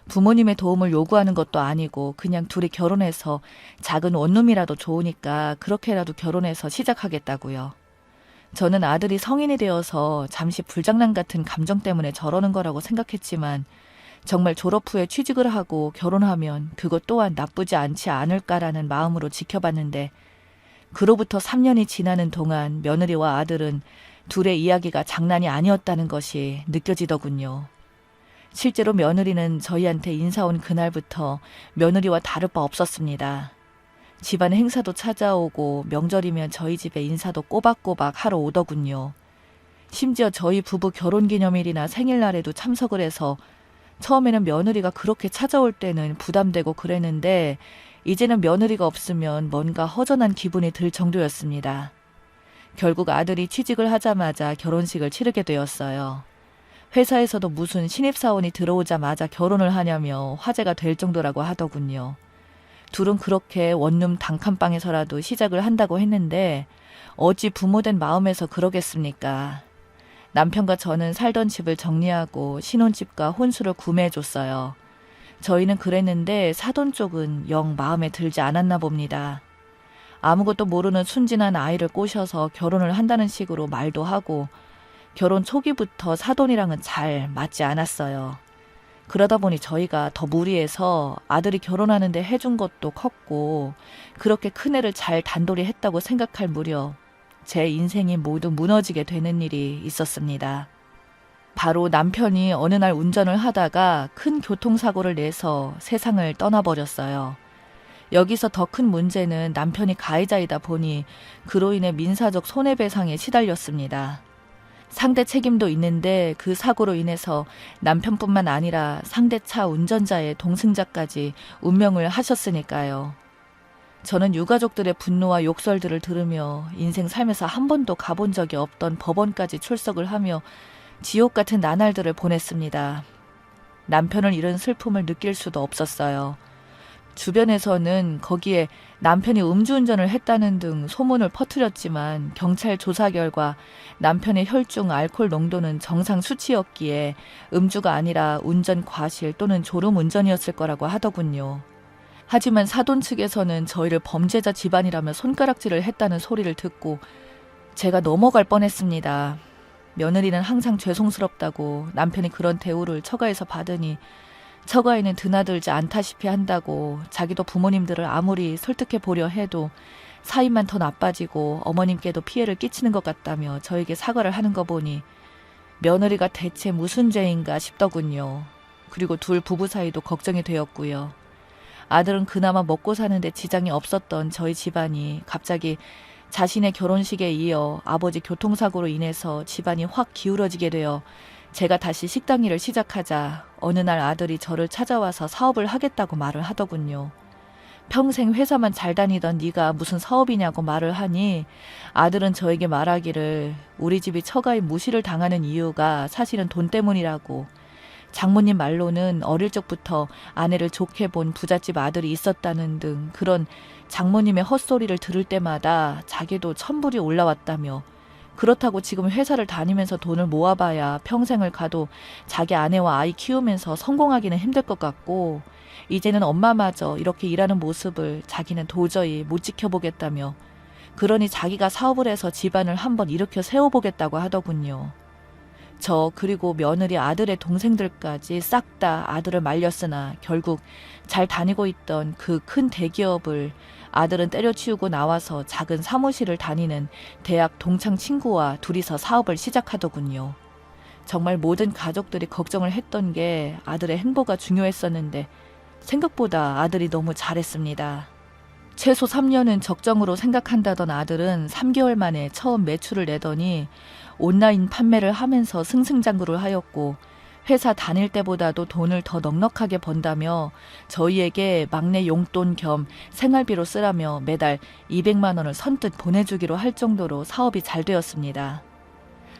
부모님의 도움을 요구하는 것도 아니고 그냥 둘이 결혼해서 작은 원룸이라도 좋으니까 그렇게라도 결혼해서 시작하겠다고요. 저는 아들이 성인이 되어서 잠시 불장난 같은 감정 때문에 저러는 거라고 생각했지만 정말 졸업 후에 취직을 하고 결혼하면 그것 또한 나쁘지 않지 않을까라는 마음으로 지켜봤는데 그로부터 3년이 지나는 동안 며느리와 아들은 둘의 이야기가 장난이 아니었다는 것이 느껴지더군요. 실제로 며느리는 저희한테 인사 온 그날부터 며느리와 다를 바 없었습니다. 집안 행사도 찾아오고 명절이면 저희 집에 인사도 꼬박꼬박 하러 오더군요. 심지어 저희 부부 결혼기념일이나 생일날에도 참석을 해서 처음에는 며느리가 그렇게 찾아올 때는 부담되고 그랬는데 이제는 며느리가 없으면 뭔가 허전한 기분이 들 정도였습니다. 결국 아들이 취직을 하자마자 결혼식을 치르게 되었어요. 회사에서도 무슨 신입사원이 들어오자마자 결혼을 하냐며 화제가 될 정도라고 하더군요. 둘은 그렇게 원룸 단칸방에서라도 시작을 한다고 했는데 어찌 부모된 마음에서 그러겠습니까? 남편과 저는 살던 집을 정리하고 신혼집과 혼수를 구매해줬어요. 저희는 그랬는데 사돈 쪽은 영 마음에 들지 않았나 봅니다. 아무것도 모르는 순진한 아이를 꼬셔서 결혼을 한다는 식으로 말도 하고 결혼 초기부터 사돈이랑은 잘 맞지 않았어요. 그러다 보니 저희가 더 무리해서 아들이 결혼하는데 해준 것도 컸고 그렇게 큰애를 잘 단돌이 했다고 생각할 무렵 제 인생이 모두 무너지게 되는 일이 있었습니다. 바로 남편이 어느 날 운전을 하다가 큰 교통사고를 내서 세상을 떠나버렸어요. 여기서 더 큰 문제는 남편이 가해자이다 보니 그로 인해 민사적 손해배상에 시달렸습니다. 상대 책임도 있는데 그 사고로 인해서 남편뿐만 아니라 상대차 운전자의 동승자까지 운명을 하셨으니까요. 저는 유가족들의 분노와 욕설들을 들으며 인생 살면서 한 번도 가본 적이 없던 법원까지 출석을 하며 지옥 같은 나날들을 보냈습니다. 남편을 잃은 슬픔을 느낄 수도 없었어요. 주변에서는 거기에 남편이 음주운전을 했다는 등 소문을 퍼뜨렸지만 경찰 조사 결과 남편의 혈중 알코올 농도는 정상 수치였기에 음주가 아니라 운전 과실 또는 졸음 운전이었을 거라고 하더군요. 하지만 사돈 측에서는 저희를 범죄자 집안이라며 손가락질을 했다는 소리를 듣고 제가 넘어갈 뻔했습니다. 며느리는 항상 죄송스럽다고 남편이 그런 대우를 처가에서 받으니 처가에는 드나들지 않다시피 한다고 자기도 부모님들을 아무리 설득해 보려 해도 사이만 더 나빠지고 어머님께도 피해를 끼치는 것 같다며 저에게 사과를 하는 거 보니 며느리가 대체 무슨 죄인가 싶더군요. 그리고 둘 부부 사이도 걱정이 되었고요. 아들은 그나마 먹고 사는데 지장이 없었던 저희 집안이 갑자기 자신의 결혼식에 이어 아버지 교통사고로 인해서 집안이 확 기울어지게 되어 제가 다시 식당 일을 시작하자 어느 날 아들이 저를 찾아와서 사업을 하겠다고 말을 하더군요. 평생 회사만 잘 다니던 네가 무슨 사업이냐고 말을 하니 아들은 저에게 말하기를 우리 집이 처가에 무시를 당하는 이유가 사실은 돈 때문이라고, 장모님 말로는 어릴 적부터 아내를 좋게 본 부잣집 아들이 있었다는 등 그런 장모님의 헛소리를 들을 때마다 자기도 천불이 올라왔다며 그렇다고 지금 회사를 다니면서 돈을 모아봐야 평생을 가도 자기 아내와 아이 키우면서 성공하기는 힘들 것 같고 이제는 엄마마저 이렇게 일하는 모습을 자기는 도저히 못 지켜보겠다며 그러니 자기가 사업을 해서 집안을 한번 일으켜 세워보겠다고 하더군요. 저 그리고 며느리 아들의 동생들까지 싹 다 아들을 말렸으나 결국 잘 다니고 있던 그 큰 대기업을 아들은 때려치우고 나와서 작은 사무실을 다니는 대학 동창 친구와 둘이서 사업을 시작하더군요. 정말 모든 가족들이 걱정을 했던 게 아들의 행보가 중요했었는데 생각보다 아들이 너무 잘했습니다. 최소 3년은 적정으로 생각한다던 아들은 3개월 만에 처음 매출을 내더니 온라인 판매를 하면서 승승장구를 하였고 회사 다닐 때보다도 돈을 더 넉넉하게 번다며 저희에게 막내 용돈 겸 생활비로 쓰라며 매달 200만 원을 선뜻 보내주기로 할 정도로 사업이 잘 되었습니다.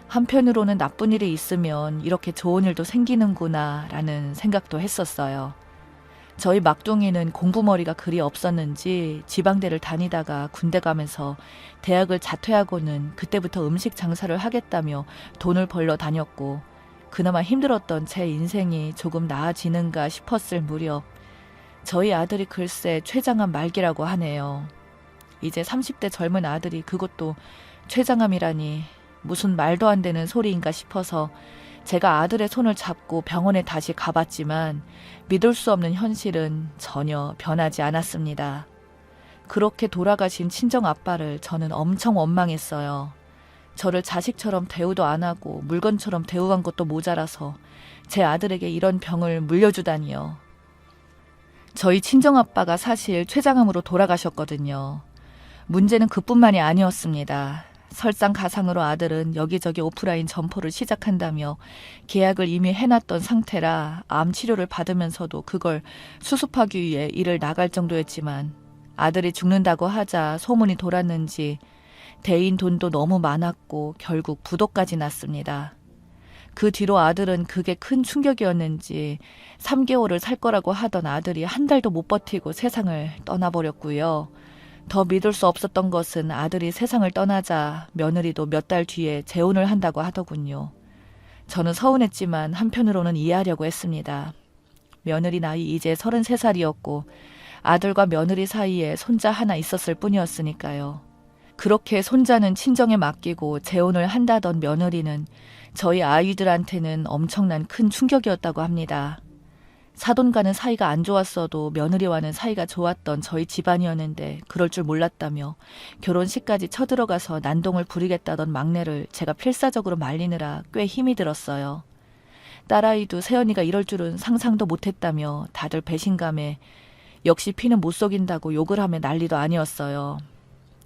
한편으로는 나쁜 일이 있으면 이렇게 좋은 일도 생기는구나 라는 생각도 했었어요. 저희 막둥이는 공부머리가 그리 없었는지 지방대를 다니다가 군대 가면서 대학을 자퇴하고는 그때부터 음식 장사를 하겠다며 돈을 벌러 다녔고 그나마 힘들었던 제 인생이 조금 나아지는가 싶었을 무렵 저희 아들이 글쎄 췌장암 말기라고 하네요. 이제 30대 젊은 아들이 그것도 췌장암이라니 무슨 말도 안 되는 소리인가 싶어서 제가 아들의 손을 잡고 병원에 다시 가봤지만 믿을 수 없는 현실은 전혀 변하지 않았습니다. 그렇게 돌아가신 친정 아빠를 저는 엄청 원망했어요. 저를 자식처럼 대우도 안 하고 물건처럼 대우한 것도 모자라서 제 아들에게 이런 병을 물려주다니요. 저희 친정아빠가 사실 췌장암으로 돌아가셨거든요. 문제는 그뿐만이 아니었습니다. 설상가상으로 아들은 여기저기 오프라인 점포를 시작한다며 계약을 이미 해놨던 상태라 암 치료를 받으면서도 그걸 수습하기 위해 일을 나갈 정도였지만 아들이 죽는다고 하자 소문이 돌았는지 대인 돈도 너무 많았고 결국 부도까지 났습니다. 그 뒤로 아들은 그게 큰 충격이었는지 3개월을 살 거라고 하던 아들이 한 달도 못 버티고 세상을 떠나버렸고요. 더 믿을 수 없었던 것은 아들이 세상을 떠나자 며느리도 몇 달 뒤에 재혼을 한다고 하더군요. 저는 서운했지만 한편으로는 이해하려고 했습니다. 며느리 나이 이제 33살이었고 아들과 며느리 사이에 손자 하나 있었을 뿐이었으니까요. 그렇게 손자는 친정에 맡기고 재혼을 한다던 며느리는 저희 아이들한테는 엄청난 큰 충격이었다고 합니다. 사돈과는 사이가 안 좋았어도 며느리와는 사이가 좋았던 저희 집안이었는데 그럴 줄 몰랐다며 결혼식까지 쳐들어가서 난동을 부리겠다던 막내를 제가 필사적으로 말리느라 꽤 힘이 들었어요. 딸아이도 새언니가 이럴 줄은 상상도 못했다며 다들 배신감에 역시 피는 못 속인다고 욕을 하며 난리도 아니었어요.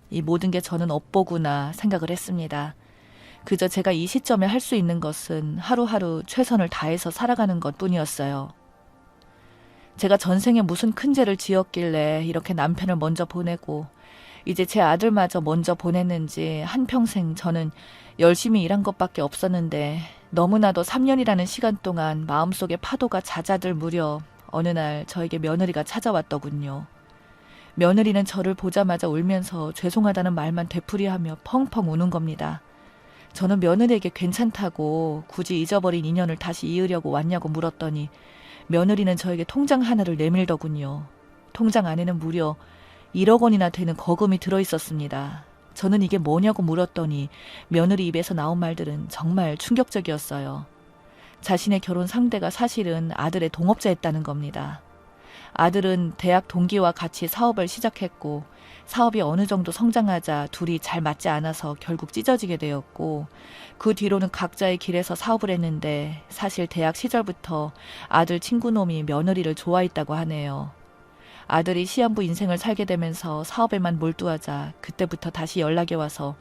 이 모든 게 저는 업보구나 생각을 했습니다. 그저 제가 이 시점에 할 수 있는 것은 하루하루 최선을 다해서 살아가는 것뿐이었어요. 제가 전생에 무슨 큰 죄를 지었길래 이렇게 남편을 먼저 보내고 이제 제 아들마저 먼저 보냈는지 한평생 저는 열심히 일한 것밖에 없었는데 너무나도 3년이라는 시간 동안 마음속에 파도가 잦아들 무렵 어느 날 저에게 며느리가 찾아왔더군요. 며느리는 저를 보자마자 울면서 죄송하다는 말만 되풀이하며 펑펑 우는 겁니다. 저는 며느리에게 괜찮다고 굳이 잊어버린 인연을 다시 이으려고 왔냐고 물었더니 며느리는 저에게 통장 하나를 내밀더군요. 통장 안에는 무려 1억 원이나 되는 거금이 들어있었습니다. 저는 이게 뭐냐고 물었더니 며느리 입에서 나온 말들은 정말 충격적이었어요. 자신의 결혼 상대가 사실은 아들의 동업자였다는 겁니다. 아들은 대학 동기와 같이 사업을 시작했고 사업이 어느 정도 성장하자 둘이 잘 맞지 않아서 결국 찢어지게 되었고 그 뒤로는 각자의 길에서 사업을 했는데 사실 대학 시절부터 아들 친구놈이 며느리를 좋아했다고 하네요. 아들이 시한부 인생을 살게 되면서 사업에만 몰두하자 그때부터 다시 연락이 와서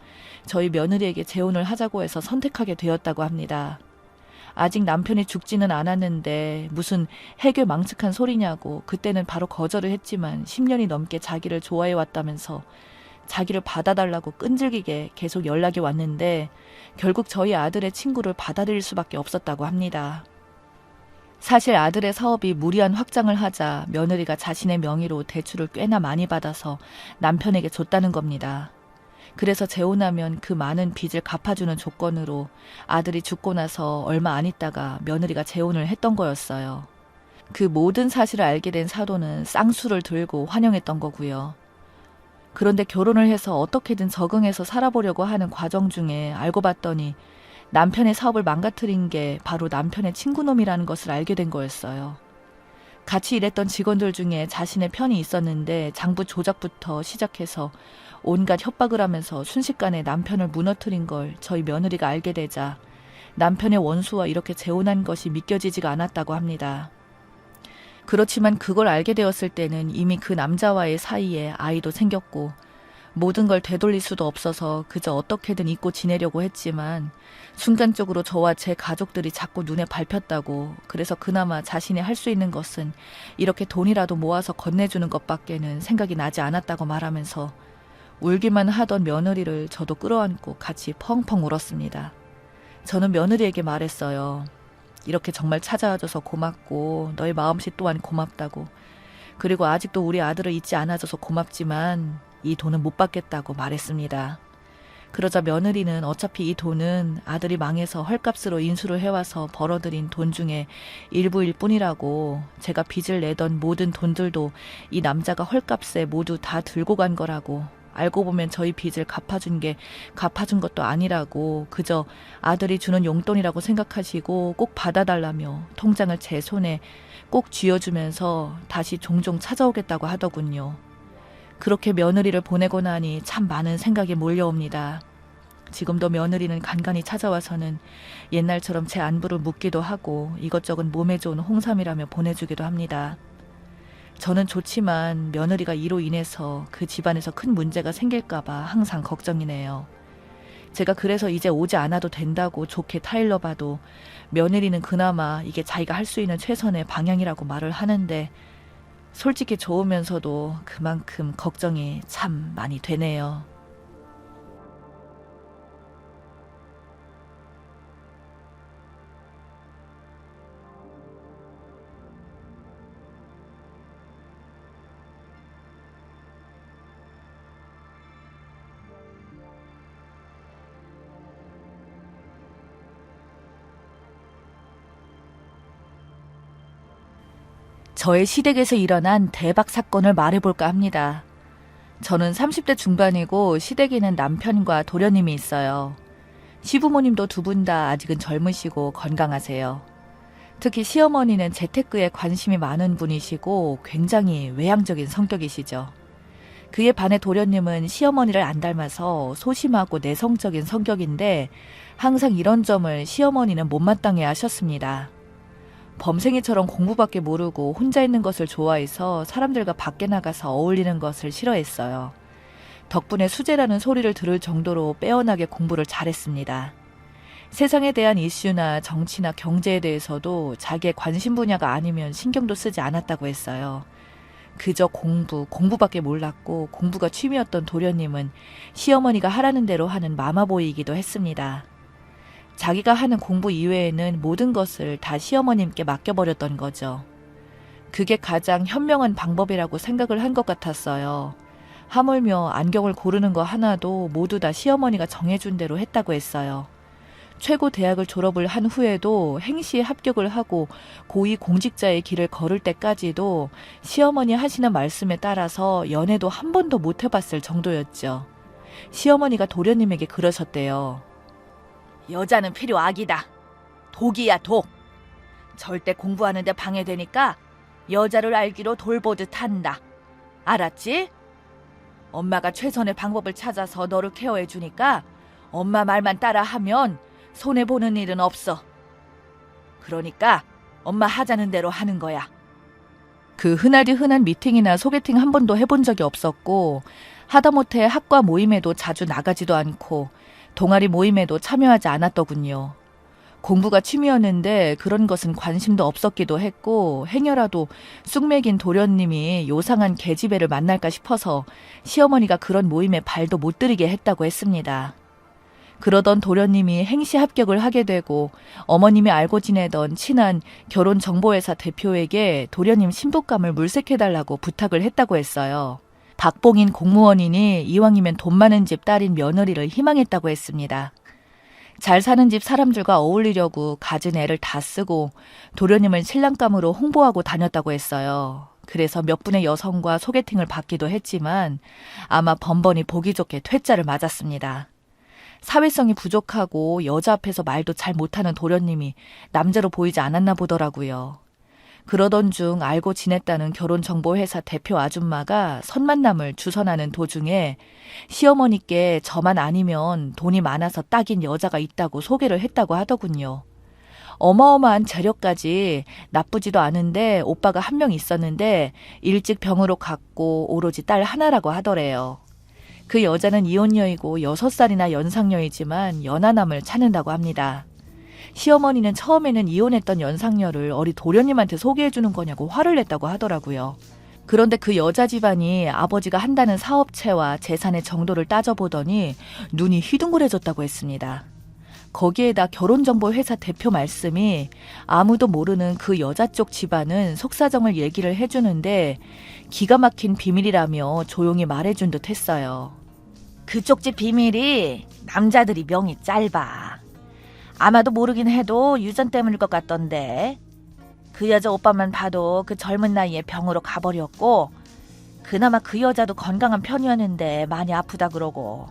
저희 며느리에게 재혼을 하자고 해서 선택하게 되었다고 합니다. 아직 남편이 죽지는 않았는데 무슨 해괴망측한 소리냐고 그때는 바로 거절을 했지만 10년이 넘게 자기를 좋아해 왔다면서 자기를 받아달라고 끈질기게 계속 연락이 왔는데 결국 저희 아들의 친구를 받아들일 수밖에 없었다고 합니다. 사실 아들의 사업이 무리한 확장을 하자 며느리가 자신의 명의로 대출을 꽤나 많이 받아서 남편에게 줬다는 겁니다. 그래서 재혼하면 그 많은 빚을 갚아주는 조건으로 아들이 죽고 나서 얼마 안 있다가 며느리가 재혼을 했던 거였어요. 그 모든 사실을 알게 된 사돈은 쌍수를 들고 환영했던 거고요. 그런데 결혼을 해서 어떻게든 적응해서 살아보려고 하는 과정 중에 알고 봤더니 남편의 사업을 망가뜨린 게 바로 남편의 친구놈이라는 것을 알게 된 거였어요. 같이 일했던 직원들 중에 자신의 편이 있었는데 장부 조작부터 시작해서 온갖 협박을 하면서 순식간에 남편을 무너뜨린 걸 저희 며느리가 알게 되자 남편의 원수와 이렇게 재혼한 것이 믿겨지지가 않았다고 합니다. 그렇지만 그걸 알게 되었을 때는 이미 그 남자와의 사이에 아이도 생겼고 모든 걸 되돌릴 수도 없어서 그저 어떻게든 잊고 지내려고 했지만 순간적으로 저와 제 가족들이 자꾸 눈에 밟혔다고 그래서 그나마 자신이 할 수 있는 것은 이렇게 돈이라도 모아서 건네주는 것밖에는 생각이 나지 않았다고 말하면서 울기만 하던 며느리를 저도 끌어안고 같이 펑펑 울었습니다. 저는 며느리에게 말했어요. 이렇게 정말 찾아와줘서 고맙고 너의 마음씨 또한 고맙다고. 그리고 아직도 우리 아들을 잊지 않아줘서 고맙지만 이 돈은 못 받겠다고 말했습니다. 그러자 며느리는 어차피 이 돈은 아들이 망해서 헐값으로 인수를 해와서 벌어들인 돈 중에 일부일 뿐이라고 제가 빚을 내던 모든 돈들도 이 남자가 헐값에 모두 다 들고 간 거라고 알고 보면 저희 빚을 갚아준 것도 아니라고 그저 아들이 주는 용돈이라고 생각하시고 꼭 받아달라며 통장을 제 손에 꼭 쥐어주면서 다시 종종 찾아오겠다고 하더군요. 그렇게 며느리를 보내고 나니 참 많은 생각이 몰려옵니다. 지금도 며느리는 간간히 찾아와서는 옛날처럼 제 안부를 묻기도 하고 이것저것 몸에 좋은 홍삼이라며 보내주기도 합니다. 저는 좋지만 며느리가 이로 인해서 그 집안에서 큰 문제가 생길까봐 항상 걱정이네요. 제가 그래서 이제 오지 않아도 된다고 좋게 타일러 봐도 며느리는 그나마 이게 자기가 할 수 있는 최선의 방향이라고 말을 하는데 솔직히 좋으면서도 그만큼 걱정이 참 많이 되네요. 저의 시댁에서 일어난 대박 사건을 말해볼까 합니다. 저는 30대 중반이고 시댁에는 남편과 도련님이 있어요. 시부모님도 두 분 다 아직은 젊으시고 건강하세요. 특히 시어머니는 재테크에 관심이 많은 분이시고 굉장히 외향적인 성격이시죠. 그에 반해 도련님은 시어머니를 안 닮아서 소심하고 내성적인 성격인데 항상 이런 점을 시어머니는 못마땅해 하셨습니다. 범생이처럼 공부밖에 모르고 혼자 있는 것을 좋아해서 사람들과 밖에 나가서 어울리는 것을 싫어했어요. 덕분에 수재라는 소리를 들을 정도로 빼어나게 공부를 잘했습니다. 세상에 대한 이슈나 정치나 경제에 대해서도 자기의 관심 분야가 아니면 신경도 쓰지 않았다고 했어요. 그저 공부밖에 몰랐고 공부가 취미였던 도련님은 시어머니가 하라는 대로 하는 마마보이이기도 했습니다. 자기가 하는 공부 이외에는 모든 것을 다 시어머님께 맡겨버렸던 거죠. 그게 가장 현명한 방법이라고 생각을 한 것 같았어요. 하물며 안경을 고르는 거 하나도 모두 다 시어머니가 정해준 대로 했다고 했어요. 최고 대학을 졸업을 한 후에도 행시에 합격을 하고 고위 공직자의 길을 걸을 때까지도 시어머니 하시는 말씀에 따라서 연애도 한 번도 못 해봤을 정도였죠. 시어머니가 도련님에게 그러셨대요. 여자는 필요악이다. 독이야 독. 절대 공부하는데 방해되니까 여자를 알기로 돌보듯 한다. 알았지? 엄마가 최선의 방법을 찾아서 너를 케어해주니까 엄마 말만 따라하면 손해보는 일은 없어. 그러니까 엄마 하자는 대로 하는 거야. 그 흔하디 흔한 미팅이나 소개팅 한 번도 해본 적이 없었고 하다못해 학과 모임에도 자주 나가지도 않고 동아리 모임에도 참여하지 않았더군요. 공부가 취미였는데 그런 것은 관심도 없었기도 했고 행여라도 쑥맥인 도련님이 요상한 계집애를 만날까 싶어서 시어머니가 그런 모임에 발도 못 들이게 했다고 했습니다. 그러던 도련님이 행시 합격을 하게 되고 어머님이 알고 지내던 친한 결혼정보회사 대표에게 도련님 신부감을 물색해달라고 부탁을 했다고 했어요. 박봉인 공무원이니 이왕이면 돈 많은 집 딸인 며느리를 희망했다고 했습니다. 잘 사는 집 사람들과 어울리려고 가진 애를 다 쓰고 도련님을 신랑감으로 홍보하고 다녔다고 했어요. 그래서 몇 분의 여성과 소개팅을 받기도 했지만 아마 번번이 보기 좋게 퇴짜를 맞았습니다. 사회성이 부족하고 여자 앞에서 말도 잘 못하는 도련님이 남자로 보이지 않았나 보더라고요. 그러던 중 알고 지냈다는 결혼정보회사 대표 아줌마가 선만남을 주선하는 도중에 시어머니께 저만 아니면 돈이 많아서 딱인 여자가 있다고 소개를 했다고 하더군요. 어마어마한 재력까지 나쁘지도 않은데 오빠가 한 명 있었는데 일찍 병으로 갔고 오로지 딸 하나라고 하더래요. 그 여자는 이혼녀이고 6살이나 연상녀이지만 연하남을 찾는다고 합니다. 시어머니는 처음에는 이혼했던 연상녀를 어리 도련님한테 소개해주는 거냐고 화를 냈다고 하더라고요. 그런데 그 여자 집안이 아버지가 한다는 사업체와 재산의 정도를 따져보더니 눈이 휘둥그레졌다고 했습니다. 거기에다 결혼정보회사 대표 말씀이 아무도 모르는 그 여자 쪽 집안은 속사정을 얘기를 해주는데 기가 막힌 비밀이라며 조용히 말해준 듯 했어요. 그쪽 집 비밀이 남자들이 명이 짧아. 아마도 모르긴 해도 유전 때문일 것 같던데. 그 여자 오빠만 봐도 그 젊은 나이에 병으로 가버렸고 그나마 그 여자도 건강한 편이었는데 많이 아프다 그러고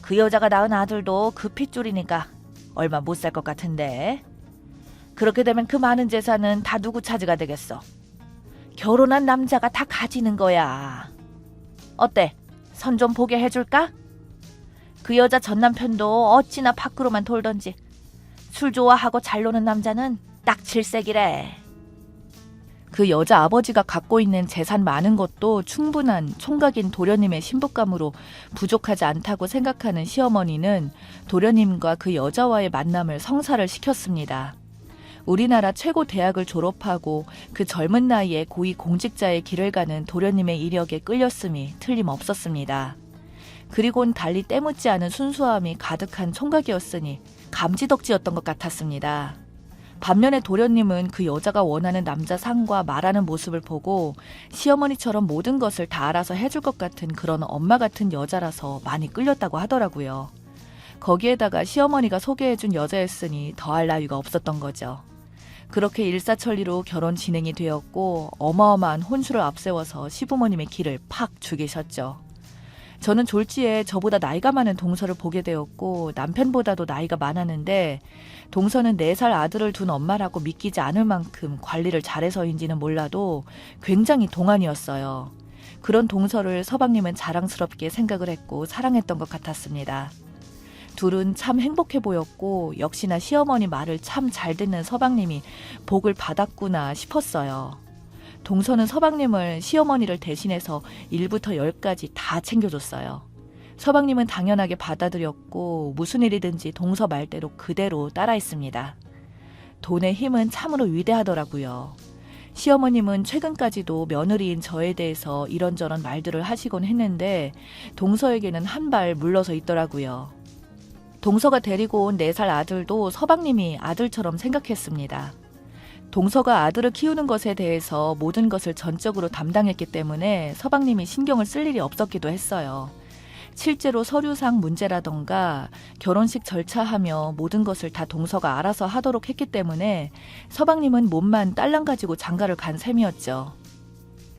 그 여자가 낳은 아들도 그 핏줄이니까 얼마 못 살 것 같은데. 그렇게 되면 그 많은 재산은 다 누구 차지가 되겠어. 결혼한 남자가 다 가지는 거야. 어때? 선 좀 보게 해줄까? 그 여자 전 남편도 어찌나 밖으로만 돌던지 술 좋아하고 잘 노는 남자는 딱 질색이래. 그 여자 아버지가 갖고 있는 재산 많은 것도 충분한 총각인 도련님의 신부감으로 부족하지 않다고 생각하는 시어머니는 도련님과 그 여자와의 만남을 성사를 시켰습니다. 우리나라 최고 대학을 졸업하고 그 젊은 나이에 고위 공직자의 길을 가는 도련님의 이력에 끌렸음이 틀림없었습니다. 그리곤 달리 때묻지 않은 순수함이 가득한 총각이었으니 감지덕지였던 것 같았습니다. 반면에 도련님은 그 여자가 원하는 남자 상과 말하는 모습을 보고 시어머니처럼 모든 것을 다 알아서 해줄 것 같은 그런 엄마 같은 여자라서 많이 끌렸다고 하더라고요. 거기에다가 시어머니가 소개해준 여자였으니 더할 나위가 없었던 거죠. 그렇게 일사천리로 결혼 진행이 되었고 어마어마한 혼수를 앞세워서 시부모님의 길을 팍 죽이셨죠. 저는 졸지에 저보다 나이가 많은 동서를 보게 되었고 남편보다도 나이가 많았는데 동서는 4살 아들을 둔 엄마라고 믿기지 않을 만큼 관리를 잘해서인지는 몰라도 굉장히 동안이었어요. 그런 동서를 서방님은 자랑스럽게 생각을 했고 사랑했던 것 같았습니다. 둘은 참 행복해 보였고 역시나 시어머니 말을 참 잘 듣는 서방님이 복을 받았구나 싶었어요. 동서는 서방님을 시어머니를 대신해서 1부터 10까지 다 챙겨줬어요. 서방님은 당연하게 받아들였고 무슨 일이든지 동서 말대로 그대로 따라했습니다. 돈의 힘은 참으로 위대하더라고요. 시어머님은 최근까지도 며느리인 저에 대해서 이런저런 말들을 하시곤 했는데 동서에게는 한 발 물러서 있더라고요. 동서가 데리고 온 4살 아들도 서방님이 아들처럼 생각했습니다. 동서가 아들을 키우는 것에 대해서 모든 것을 전적으로 담당했기 때문에 서방님이 신경을 쓸 일이 없었기도 했어요. 실제로 서류상 문제라던가 결혼식 절차하며 모든 것을 다 동서가 알아서 하도록 했기 때문에 서방님은 몸만 딸랑 가지고 장가를 간 셈이었죠.